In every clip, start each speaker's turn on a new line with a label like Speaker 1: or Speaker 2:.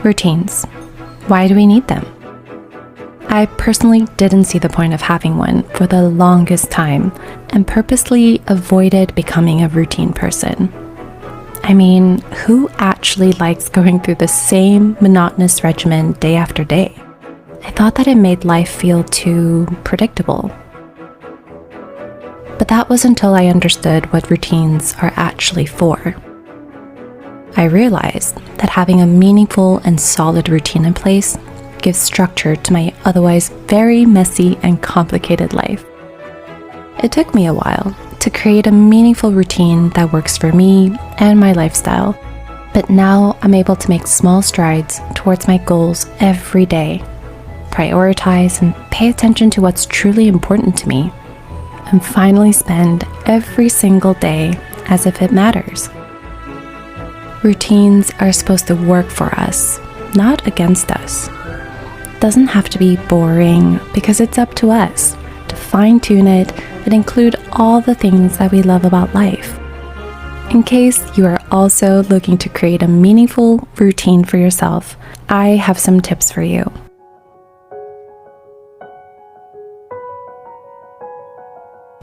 Speaker 1: Routines. Why do we need them? I personally didn't see the point of having one for the longest time and purposely avoided becoming a routine person. I mean, who actually likes going through the same monotonous regimen day after day? I thought that it made life feel too predictable. But that was until I understood what routines are actually for. I realized that having a meaningful and solid routine in place gives structure to my otherwise very messy and complicated life. It took me a while to create a meaningful routine that works for me and my lifestyle, but now I'm able to make small strides towards my goals every day, prioritize and pay attention to what's truly important to me, and finally spend every single day as if it matters. Routines are supposed to work for us, not against us. It doesn't have to be boring because it's up to us to fine-tune it and include all the things that we love about life. In case you are also looking to create a meaningful routine for yourself, I have some tips for you.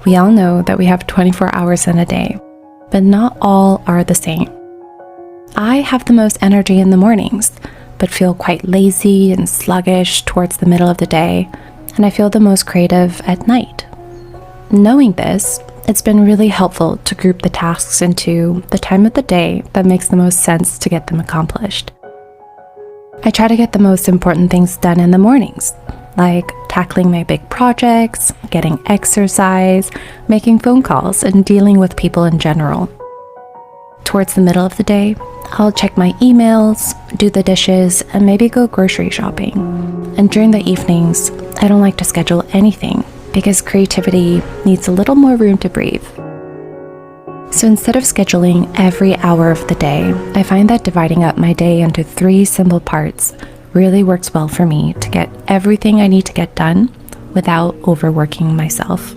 Speaker 1: We all know that we have 24 hours in a day, but not all are the same. I have the most energy in the mornings, but feel quite lazy and sluggish towards the middle of the day, and I feel the most creative at night. Knowing this, it's been really helpful to group the tasks into the time of the day that makes the most sense to get them accomplished. I try to get the most important things done in the mornings, like tackling my big projects, getting exercise, making phone calls, and dealing with people in general. Towards the middle of the day, I'll check my emails, do the dishes, and maybe go grocery shopping. And during the evenings, I don't like to schedule anything because creativity needs a little more room to breathe. So instead of scheduling every hour of the day, I find that dividing up my day into 3 simple parts really works well for me to get everything I need to get done without overworking myself.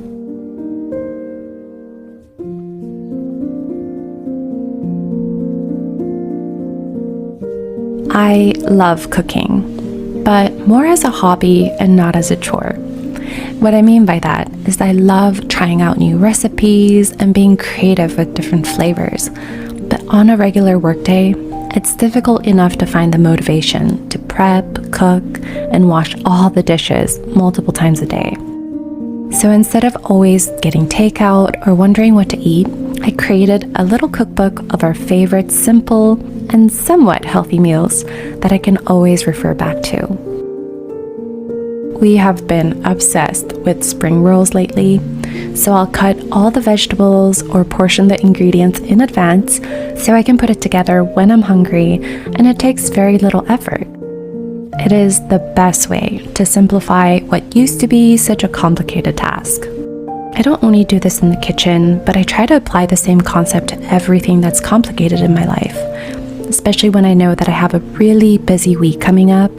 Speaker 1: I love cooking, but more as a hobby and not as a chore. What I mean by that is I love trying out new recipes and being creative with different flavors. But on a regular workday, it's difficult enough to find the motivation to prep, cook, and wash all the dishes multiple times a day. So instead of always getting takeout or wondering what to eat, I created a little cookbook of our favorite simple and somewhat healthy meals that I can always refer back to. We have been obsessed with spring rolls lately, so I'll cut all the vegetables or portion the ingredients in advance so I can put it together when I'm hungry, and it takes very little effort. It is the best way to simplify what used to be such a complicated task. I don't only do this in the kitchen, but I try to apply the same concept to everything that's complicated in my life. Especially when I know that I have a really busy week coming up,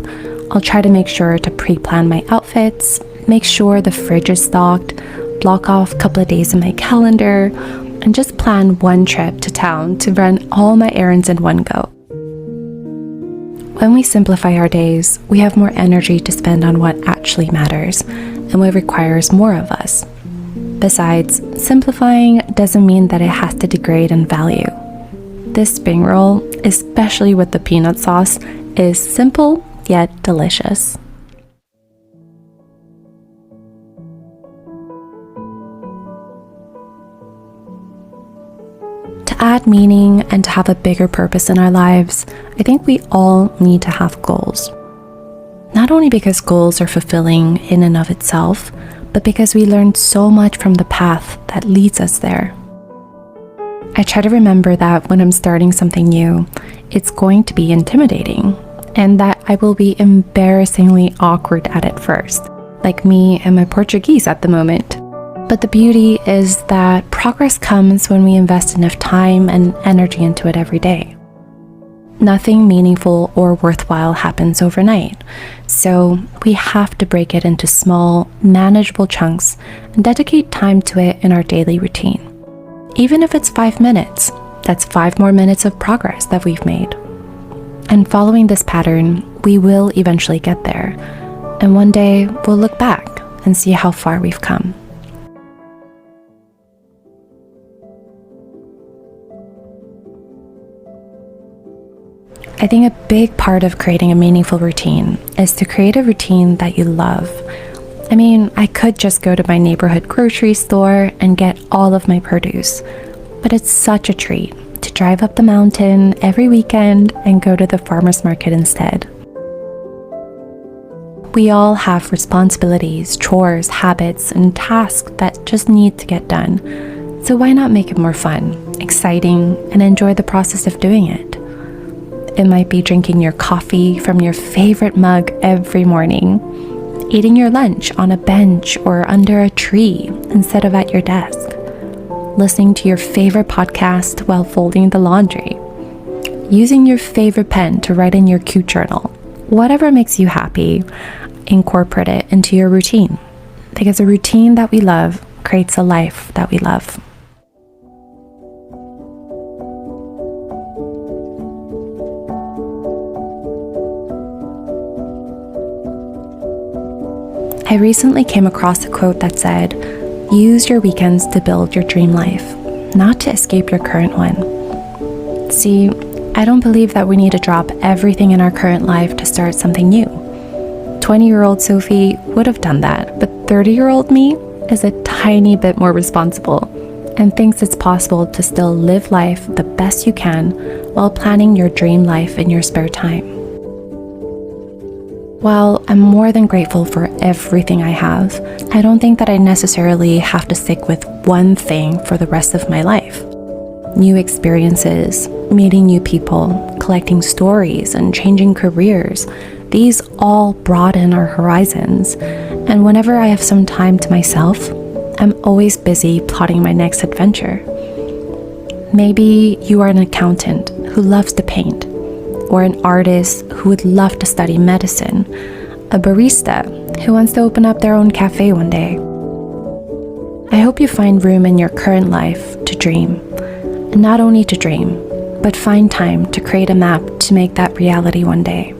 Speaker 1: I'll try to make sure to pre-plan my outfits, make sure the fridge is stocked, block off a couple of days in my calendar, and just plan one trip to town to run all my errands in one go. When we simplify our days, we have more energy to spend on what actually matters and what requires more of us. Besides, simplifying doesn't mean that it has to degrade in value. This spring roll, especially with the peanut sauce, is simple yet delicious. To add meaning and to have a bigger purpose in our lives, I think we all need to have goals. Not only because goals are fulfilling in and of itself, but because we learn so much from the path that leads us there. I try to remember that when I'm starting something new, it's going to be intimidating, and that I will be embarrassingly awkward at it first, like me and my Portuguese at the moment. But the beauty is that progress comes when we invest enough time and energy into it every day. Nothing meaningful or worthwhile happens overnight, so we have to break it into small, manageable chunks and dedicate time to it in our daily routine. Even if it's 5 minutes, that's 5 more minutes of progress that we've made. And following this pattern, we will eventually get there. And one day, we'll look back and see how far we've come. I think a big part of creating a meaningful routine is to create a routine that you love. I mean, I could just go to my neighborhood grocery store and get all of my produce, but it's such a treat to drive up the mountain every weekend and go to the farmer's market instead. We all have responsibilities, chores, habits, and tasks that just need to get done. So why not make it more fun, exciting, and enjoy the process of doing it? It might be drinking your coffee from your favorite mug every morning, eating your lunch on a bench or under a tree instead of at your desk, listening to your favorite podcast while folding the laundry, using your favorite pen to write in your cute journal. Whatever makes you happy, incorporate it into your routine, because a routine that we love creates a life that we love. I recently came across a quote that said, "Use your weekends to build your dream life, not to escape your current one." See, I don't believe that we need to drop everything in our current life to start something new. 20-year-old Sophie would have done that, but 30-year-old me is a tiny bit more responsible and thinks it's possible to still live life the best you can while planning your dream life in your spare time. While I'm more than grateful for everything I have, I don't think that I necessarily have to stick with one thing for the rest of my life. New experiences, meeting new people, collecting stories, and changing careers, these all broaden our horizons. And whenever I have some time to myself, I'm always busy plotting my next adventure. Maybe you are an accountant who loves to paint, or an artist who would love to study medicine, a barista who wants to open up their own cafe one day. I hope you find room in your current life to dream, and not only to dream, but find time to create a map to make that reality one day.